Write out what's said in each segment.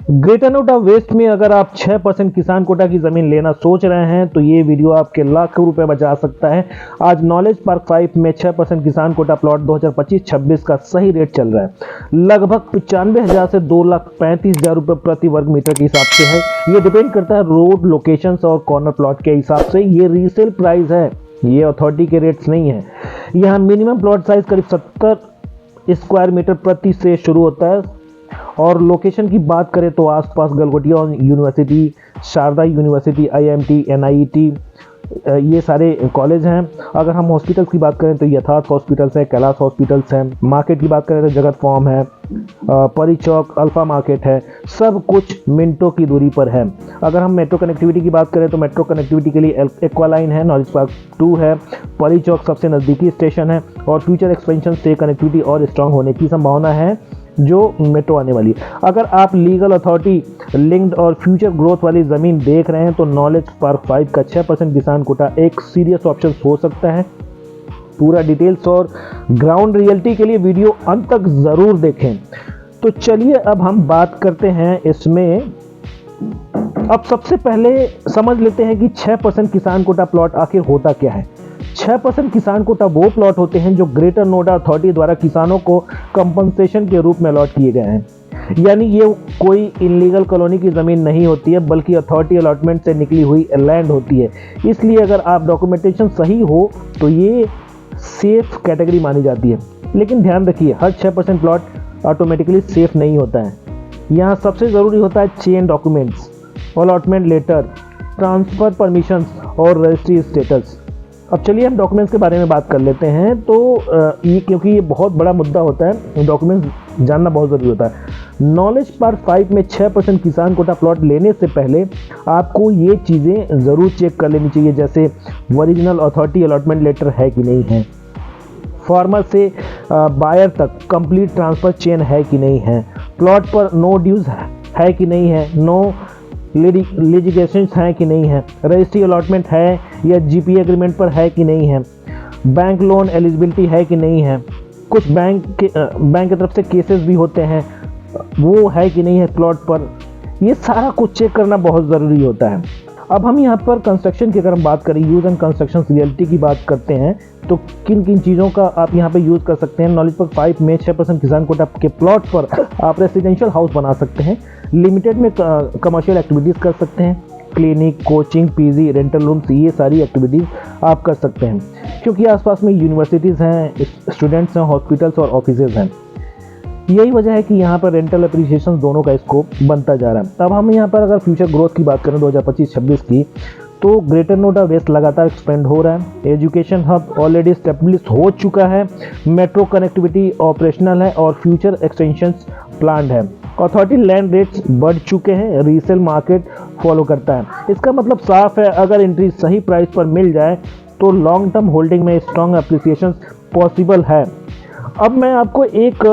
Greater Noida waste में अगर आप 6% किसान कोटा की ज़मीन लेना सोच रहे हैं तो ये वीडियो आपके लाखों रुपए बचा सकता है। आज नॉलेज पार्क 5 में 6% किसान कोटा प्लॉट 2025-26 का सही रेट चल रहा है। लगभग 95,000 से 2,35,000 रुपये प्रति वर्ग मीटर के हिसाब से है। ये डिपेंड करता है रोड, लोकेशंस और कॉर्नर प्लॉट के हिसाब से। ये रीसेल प्राइस है, ये अथॉरिटी के रेट्स नहीं है। यहाँ मिनिमम प्लॉट साइज करीब 70 स्क्वायर मीटर प्रति से शुरू होता है और लोकेशन की बात करें तो आसपास Galgotia university, Sharda university, IIMT, NIET, ये सारे कॉलेज हैं। अगर हम हॉस्पिटल्स की बात करें तो यथार्थ हॉस्पिटल्स है, कैलाश हॉस्पिटल्स हैं। मार्केट की बात करें तो जगत फॉर्म है, परी चौक, अल्फा मार्केट है। सब कुछ मिनटों की दूरी पर है। अगर हम मेट्रो कनेक्टिविटी की बात करें तो मेट्रो कनेक्टिविटी के लिए एक्वालाइन है, नॉलेज पार्क 2 है, परी चौक सबसे नज़दीकी स्टेशन है और फ्यूचर एक्सपेंशन से कनेक्टिविटी और स्ट्रांग होने की संभावना है जो मेट्रो आने वाली है। अगर आप लीगल अथॉरिटी लिंक्ड और फ्यूचर ग्रोथ वाली ज़मीन देख रहे हैं तो नॉलेज पार्क 5 का 6% किसान कोटा एक सीरियस ऑप्शन हो सकता है। पूरा डिटेल्स और ग्राउंड रियलिटी के लिए वीडियो अंत तक ज़रूर देखें। तो चलिए अब हम बात करते हैं इसमें। अब सबसे पहले समझ लेते हैं कि 6% किसान कोटा प्लॉट आखिर होता क्या है। 6% किसान कोटा वो प्लॉट होते हैं जो ग्रेटर नोएडा अथॉरिटी द्वारा किसानों को कंपनसेशन के रूप में अलॉट किए गए हैं। यानी ये कोई इलीगल कॉलोनी की ज़मीन नहीं होती है, बल्कि अथॉरिटी अलॉटमेंट से निकली हुई लैंड होती है। इसलिए अगर आप डॉक्यूमेंटेशन सही हो तो ये सेफ कैटेगरी मानी जाती है। लेकिन ध्यान रखिए, हर 6% प्लॉट ऑटोमेटिकली सेफ नहीं होता है। यहाँ सबसे ज़रूरी होता है chain documents, allotment letter, transfer permissions और रजिस्ट्री स्टेटस। अब चलिए हम डॉक्यूमेंट्स के बारे में बात कर लेते हैं। तो ये क्योंकि ये बहुत बड़ा मुद्दा होता है, डॉक्यूमेंट्स जानना बहुत ज़रूरी होता है। नॉलेज पार्क 5 में 6% किसान कोटा प्लॉट लेने से पहले आपको ये चीज़ें ज़रूर चेक कर लेनी चाहिए, जैसे ओरिजिनल अथॉरिटी अलॉटमेंट लेटर है कि नहीं है, फार्मर से बायर तक कंप्लीट ट्रांसफ़र चेन है कि नहीं है, प्लॉट पर नो ड्यूज़ है कि नहीं है, नो लिटिगेशंस हैं कि नहीं है, रजिस्ट्री अलॉटमेंट है या GPA एग्रीमेंट पर है कि नहीं है, बैंक लोन एलिजिबिलिटी है कि नहीं है, कुछ बैंक की तरफ से केसेस भी होते हैं, वो है कि नहीं है प्लॉट पर। ये सारा कुछ चेक करना बहुत ज़रूरी होता है। अब हम यहाँ पर कंस्ट्रक्शन की अगर हम बात करें, यूज़ एंड कंस्ट्रक्शन रियलिटी की बात करते हैं तो किन किन चीज़ों का आप यहाँ पे यूज़ कर सकते हैं। नॉलेज पार्क 5 में 6% किसान कोटा के प्लॉट पर आप रेसिडेंशियल हाउस बना सकते हैं, लिमिटेड में कमर्शियल एक्टिविटीज़ कर सकते हैं, clinic, coaching, PG, rental rooms, ये सारी एक्टिविटीज़ आप कर सकते हैं। क्योंकि आसपास में यूनिवर्सिटीज़ हैं, स्टूडेंट्स हैं, हॉस्पिटल्स और ऑफिसेज़ हैं। यही वजह है कि यहाँ पर रेंटल एप्रिसिएशन दोनों का स्कोप बनता जा रहा है। तब हम यहाँ पर अगर फ्यूचर ग्रोथ की बात करें 2025-26 की, तो ग्रेटर नोएडा वेस्ट लगातार एक्सपेंड हो रहा है। एजुकेशन हब ऑलरेडी स्टेब्लिश हो चुका है, मेट्रो कनेक्टिविटी ऑपरेशनल है और फ्यूचर एक्सटेंशंस प्लान्ड है। अथॉरिटी लैंड रेट्स बढ़ चुके हैं, रीसेल मार्केट फॉलो करता है। इसका मतलब साफ है, अगर एंट्री सही प्राइस पर मिल जाए तो लॉन्ग टर्म होल्डिंग में स्ट्रॉन्ग एप्रिसिएशन पॉसिबल है। अब मैं आपको एक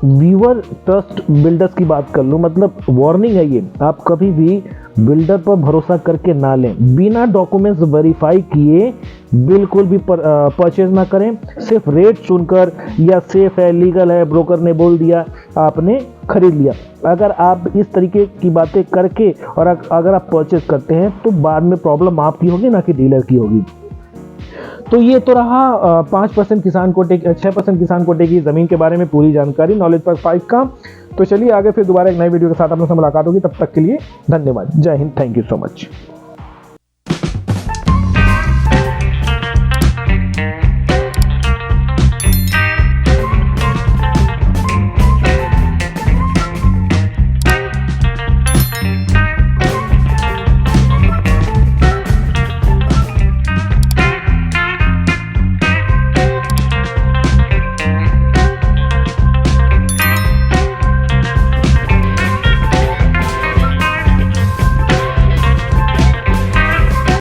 व्यूअर ट्रस्ट बिल्डर्स की बात कर लूँ, मतलब वार्निंग है ये, आप कभी भी बिल्डर पर भरोसा करके ना लें। बिना डॉक्यूमेंट्स वेरीफाई किए बिल्कुल भी परचेज ना करें। सिर्फ रेट सुनकर या सेफ है, लीगल है, ब्रोकर ने बोल दिया, आपने खरीद लिया। अगर आप इस तरीके की बातें करके और अगर आप परचेज करते हैं तो बाद में प्रॉब्लम आपकी होगी, ना कि डीलर की होगी। तो ये तो रहा 5% किसान कोटे 6% किसान कोटे की ज़मीन के बारे में पूरी जानकारी नॉलेज पार्क 5 का। तो चलिए आगे फिर दोबारा एक नई वीडियो के साथ आपसे मुलाकात होगी। तब तक के लिए धन्यवाद। जय Hind. Thank you so much.